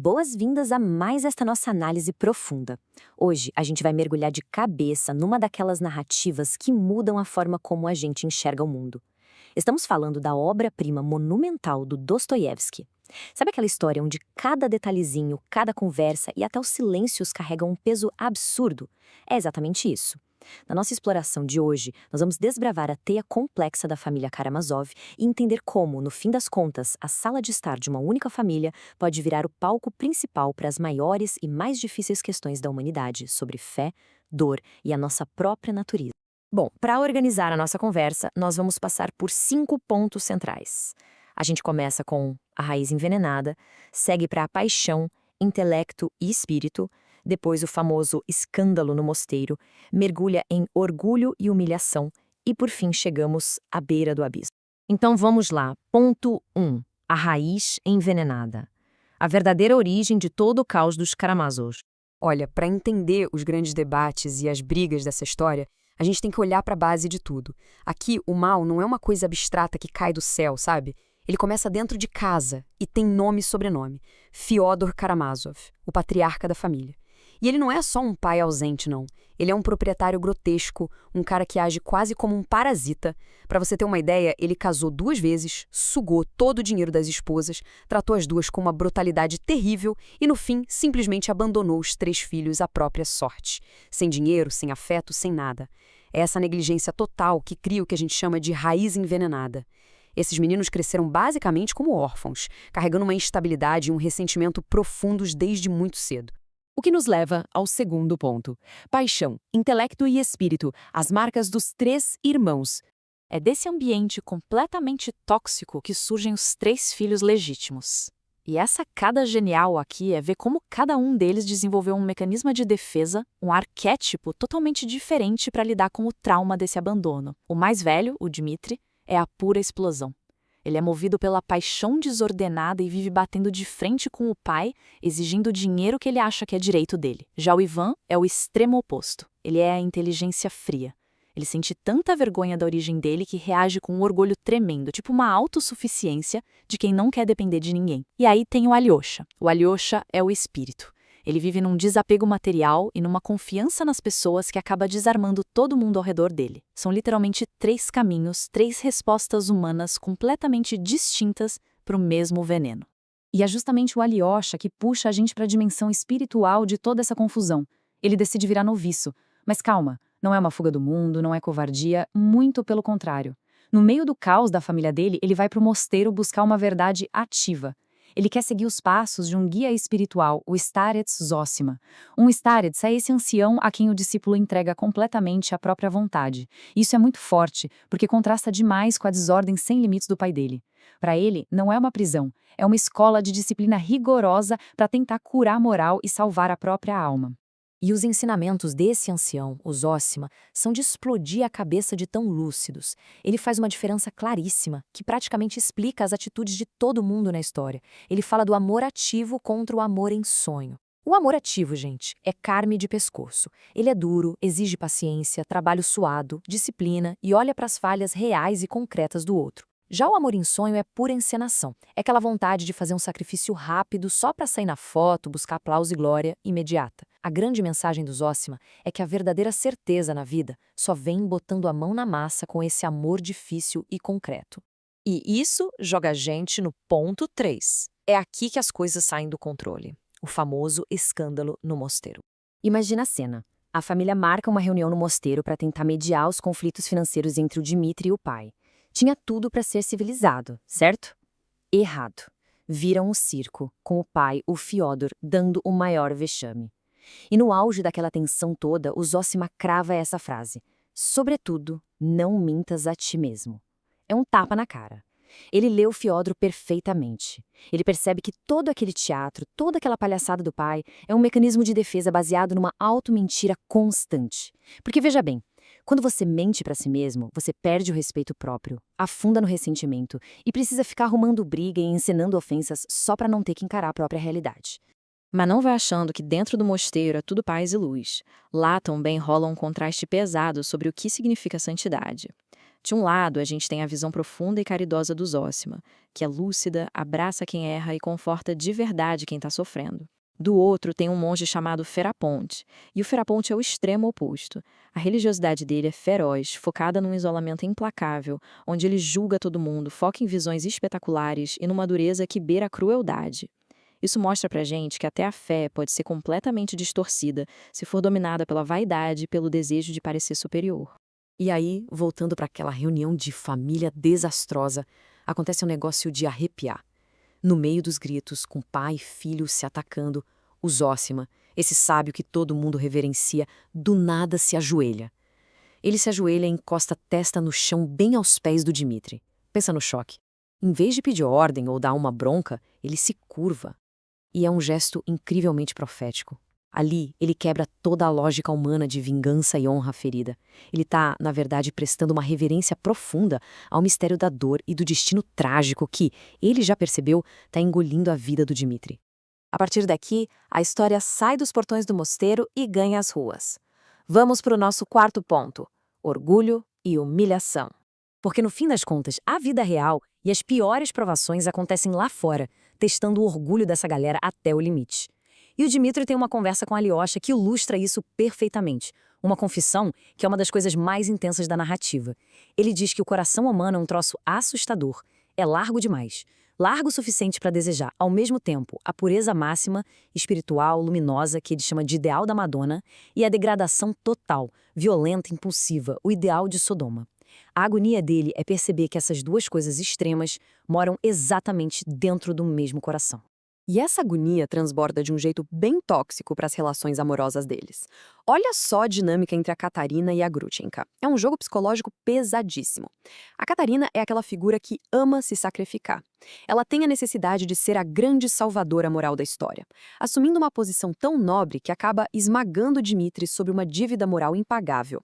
Boas-vindas a mais esta nossa análise profunda. Hoje a gente vai mergulhar de cabeça numa daquelas narrativas que mudam a forma como a gente enxerga o mundo. Estamos falando da obra-prima monumental do Dostoiévski. Sabe aquela história onde cada detalhezinho, cada conversa e até os silêncios carregam um peso absurdo? É exatamente isso. Na nossa exploração de hoje, nós vamos desbravar a teia complexa da família Karamazov e entender como, no fim das contas, a sala de estar de uma única família pode virar o palco principal para as maiores e mais difíceis questões da humanidade sobre fé, dor e a nossa própria natureza. Bom, para organizar a nossa conversa, nós vamos passar por 5 pontos centrais. A gente começa com a raiz envenenada, segue para a paixão, intelecto e espírito, depois o famoso escândalo no mosteiro, mergulha em orgulho e humilhação e, por fim, chegamos à beira do abismo. Então vamos lá. Ponto 1. A raiz envenenada. A verdadeira origem de todo o caos dos Karamazov. Olha, para entender os grandes debates e as brigas dessa história, a gente tem que olhar para a base de tudo. Aqui, o mal não é uma coisa abstrata que cai do céu, sabe? Ele começa dentro de casa e tem nome e sobrenome. Fyodor Karamazov, o patriarca da família. E ele não é só um pai ausente, não. Ele é um proprietário grotesco, um cara que age quase como um parasita. Para você ter uma ideia, ele casou 2 vezes, sugou todo o dinheiro das esposas, tratou as duas com uma brutalidade terrível e, no fim, simplesmente abandonou os 3 filhos à própria sorte. Sem dinheiro, sem afeto, sem nada. É essa negligência total que cria o que a gente chama de raiz envenenada. Esses meninos cresceram basicamente como órfãos, carregando uma instabilidade e um ressentimento profundos desde muito cedo. O que nos leva ao segundo ponto. Paixão, intelecto e espírito, as marcas dos 3 irmãos. É desse ambiente completamente tóxico que surgem os 3 filhos legítimos. E essa sacada genial aqui é ver como cada um deles desenvolveu um mecanismo de defesa, um arquétipo totalmente diferente para lidar com o trauma desse abandono. O mais velho, o Dmitri, é a pura explosão. Ele é movido pela paixão desordenada e vive batendo de frente com o pai, exigindo o dinheiro que ele acha que é direito dele. Já o Ivan é o extremo oposto. Ele é a inteligência fria. Ele sente tanta vergonha da origem dele que reage com um orgulho tremendo, tipo uma autossuficiência de quem não quer depender de ninguém. E aí tem o Alyosha. O Alyosha é o espírito. Ele vive num desapego material e numa confiança nas pessoas que acaba desarmando todo mundo ao redor dele. São literalmente 3 caminhos, 3 respostas humanas completamente distintas para o mesmo veneno. E é justamente o Alyosha que puxa a gente para a dimensão espiritual de toda essa confusão. Ele decide virar noviço. Mas calma, não é uma fuga do mundo, não é covardia, muito pelo contrário. No meio do caos da família dele, ele vai para o mosteiro buscar uma verdade ativa. Ele quer seguir os passos de um guia espiritual, o Starets Zosima. Um Starets é esse ancião a quem o discípulo entrega completamente a própria vontade. Isso é muito forte, porque contrasta demais com a desordem sem limites do pai dele. Para ele, não é uma prisão, é uma escola de disciplina rigorosa para tentar curar a moral e salvar a própria alma. E os ensinamentos desse ancião, o Zósima, são de explodir a cabeça de tão lúcidos. Ele faz uma diferença claríssima, que praticamente explica as atitudes de todo mundo na história. Ele fala do amor ativo contra o amor em sonho. O amor ativo, gente, é carne de pescoço. Ele é duro, exige paciência, trabalho suado, disciplina e olha para as falhas reais e concretas do outro. Já o amor em sonho é pura encenação. É aquela vontade de fazer um sacrifício rápido só para sair na foto, buscar aplauso e glória imediata. A grande mensagem do Zósima é que a verdadeira certeza na vida só vem botando a mão na massa com esse amor difícil e concreto. E isso joga a gente no ponto 3. É aqui que as coisas saem do controle. O famoso escândalo no mosteiro. Imagina a cena. A família marca uma reunião no mosteiro para tentar mediar os conflitos financeiros entre o Dmitri e o pai. Tinha tudo para ser civilizado, certo? Errado. Viram um circo, com o pai, o Fyodor, dando o maior vexame. E no auge daquela tensão toda, o Zósima crava essa frase: sobretudo, não mintas a ti mesmo. É um tapa na cara. Ele lê o Fyodor perfeitamente. Ele percebe que todo aquele teatro, toda aquela palhaçada do pai, é um mecanismo de defesa baseado numa auto-mentira constante. Porque veja bem, quando você mente para si mesmo, você perde o respeito próprio, afunda no ressentimento e precisa ficar arrumando briga e encenando ofensas só para não ter que encarar a própria realidade. Mas não vai achando que dentro do mosteiro é tudo paz e luz. Lá também rola um contraste pesado sobre o que significa santidade. De um lado, a gente tem a visão profunda e caridosa do Zósima, que é lúcida, abraça quem erra e conforta de verdade quem está sofrendo. Do outro, tem um monge chamado Feraponte, e o Feraponte é o extremo oposto. A religiosidade dele é feroz, focada num isolamento implacável, onde ele julga todo mundo, foca em visões espetaculares e numa dureza que beira a crueldade. Isso mostra pra gente que até a fé pode ser completamente distorcida se for dominada pela vaidade e pelo desejo de parecer superior. E aí, voltando para aquela reunião de família desastrosa, acontece um negócio de arrepiar. No meio dos gritos, com pai e filho se atacando, o Zósima, esse sábio que todo mundo reverencia, do nada se ajoelha. Ele se ajoelha e encosta a testa no chão bem aos pés do Dmitri. Pensa no choque. Em vez de pedir ordem ou dar uma bronca, ele se curva. E é um gesto incrivelmente profético. Ali, ele quebra toda a lógica humana de vingança e honra ferida. Ele está, na verdade, prestando uma reverência profunda ao mistério da dor e do destino trágico que, ele já percebeu, está engolindo a vida do Dmitri. A partir daqui, a história sai dos portões do mosteiro e ganha as ruas. Vamos para o nosso quarto ponto: orgulho e humilhação. Porque no fim das contas, a vida real e as piores provações acontecem lá fora, testando o orgulho dessa galera até o limite. E o Dmitri tem uma conversa com a Alyosha que ilustra isso perfeitamente. Uma confissão que é uma das coisas mais intensas da narrativa. Ele diz que o coração humano é um troço assustador, é largo demais. Largo o suficiente para desejar, ao mesmo tempo, a pureza máxima, espiritual, luminosa, que ele chama de ideal da Madonna, e a degradação total, violenta, impulsiva, o ideal de Sodoma. A agonia dele é perceber que essas duas coisas extremas moram exatamente dentro do mesmo coração. E essa agonia transborda de um jeito bem tóxico para as relações amorosas deles. Olha só a dinâmica entre a Katarina e a Grutchenka. É um jogo psicológico pesadíssimo. A Katarina é aquela figura que ama se sacrificar. Ela tem a necessidade de ser a grande salvadora moral da história, assumindo uma posição tão nobre que acaba esmagando Dmitri sobre uma dívida moral impagável.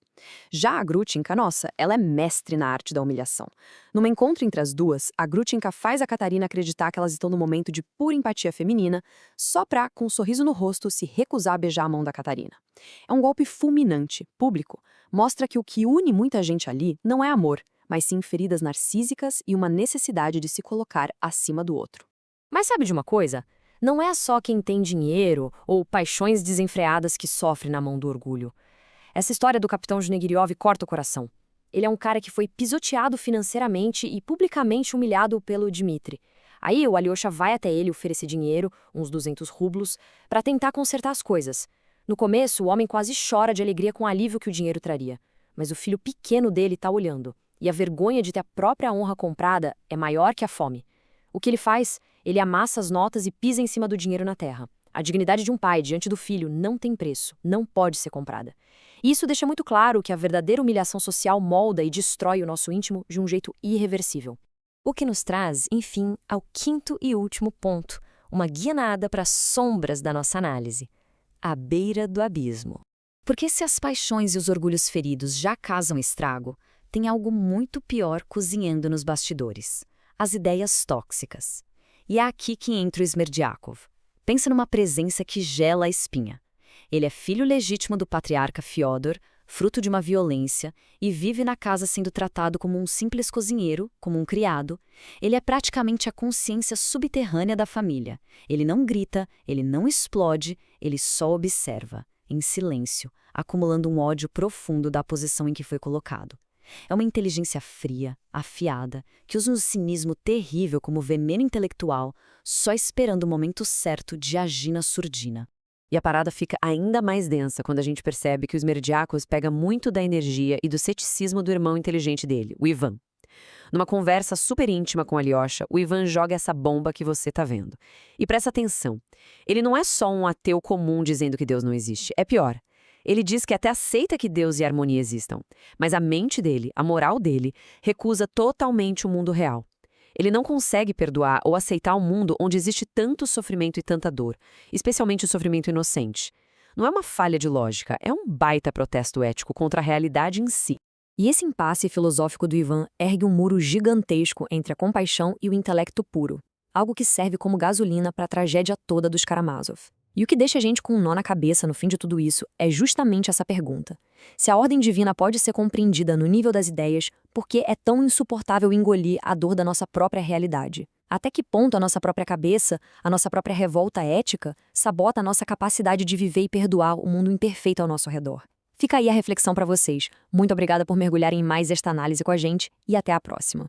Já a Grutchenka, nossa, ela é mestre na arte da humilhação. Num encontro entre as duas, a Grutchenka faz a Katarina acreditar que elas estão num momento de pura empatia feminina, só pra, com um sorriso no rosto, se recusar a beijar a mão da Katarina. É um golpe fulminante, público. Mostra que o que une muita gente ali não é amor, mas sim feridas narcísicas e uma necessidade de se colocar acima do outro. Mas sabe de uma coisa? Não é só quem tem dinheiro ou paixões desenfreadas que sofre na mão do orgulho. Essa história do capitão Znegiryov corta o coração. Ele é um cara que foi pisoteado financeiramente e publicamente humilhado pelo Dmitri. Aí o Alyosha vai até ele oferecer dinheiro, uns 200 rublos, para tentar consertar as coisas. No começo, o homem quase chora de alegria com o alívio que o dinheiro traria. Mas o filho pequeno dele está olhando. E a vergonha de ter a própria honra comprada é maior que a fome. O que ele faz? Ele amassa as notas e pisa em cima do dinheiro na terra. A dignidade de um pai diante do filho não tem preço, não pode ser comprada. E isso deixa muito claro que a verdadeira humilhação social molda e destrói o nosso íntimo de um jeito irreversível. O que nos traz, enfim, ao quinto e último ponto, uma guianada para as sombras da nossa análise: à beira do abismo. Porque se as paixões e os orgulhos feridos já causam estrago, tem algo muito pior cozinhando nos bastidores: as ideias tóxicas. E é aqui que entra o Smerdyakov. Pensa numa presença que gela a espinha. Ele é filho legítimo do patriarca Fyodor, fruto de uma violência, e vive na casa sendo tratado como um simples cozinheiro, como um criado. Ele é praticamente a consciência subterrânea da família. Ele não grita, ele não explode, ele só observa, em silêncio, acumulando um ódio profundo da posição em que foi colocado. É uma inteligência fria, afiada, que usa um cinismo terrível como veneno intelectual, só esperando o momento certo de agir na surdina. E a parada fica ainda mais densa quando a gente percebe que o Smerdyakov pega muito da energia e do ceticismo do irmão inteligente dele, o Ivan. Numa conversa super íntima com Alyosha, o Ivan joga essa bomba que você tá vendo. E presta atenção, ele não é só um ateu comum dizendo que Deus não existe, é pior. Ele diz que até aceita que Deus e a harmonia existam, mas a mente dele, a moral dele, recusa totalmente o mundo real. Ele não consegue perdoar ou aceitar um mundo onde existe tanto sofrimento e tanta dor, especialmente o sofrimento inocente. Não é uma falha de lógica, é um baita protesto ético contra a realidade em si. E esse impasse filosófico do Ivan ergue um muro gigantesco entre a compaixão e o intelecto puro, algo que serve como gasolina para a tragédia toda dos Karamazov. E o que deixa a gente com um nó na cabeça no fim de tudo isso é justamente essa pergunta. Se a ordem divina pode ser compreendida no nível das ideias, por que é tão insuportável engolir a dor da nossa própria realidade? Até que ponto a nossa própria cabeça, a nossa própria revolta ética, sabota a nossa capacidade de viver e perdoar o mundo imperfeito ao nosso redor? Fica aí a reflexão para vocês. Muito obrigada por mergulharem em mais esta análise com a gente e até a próxima.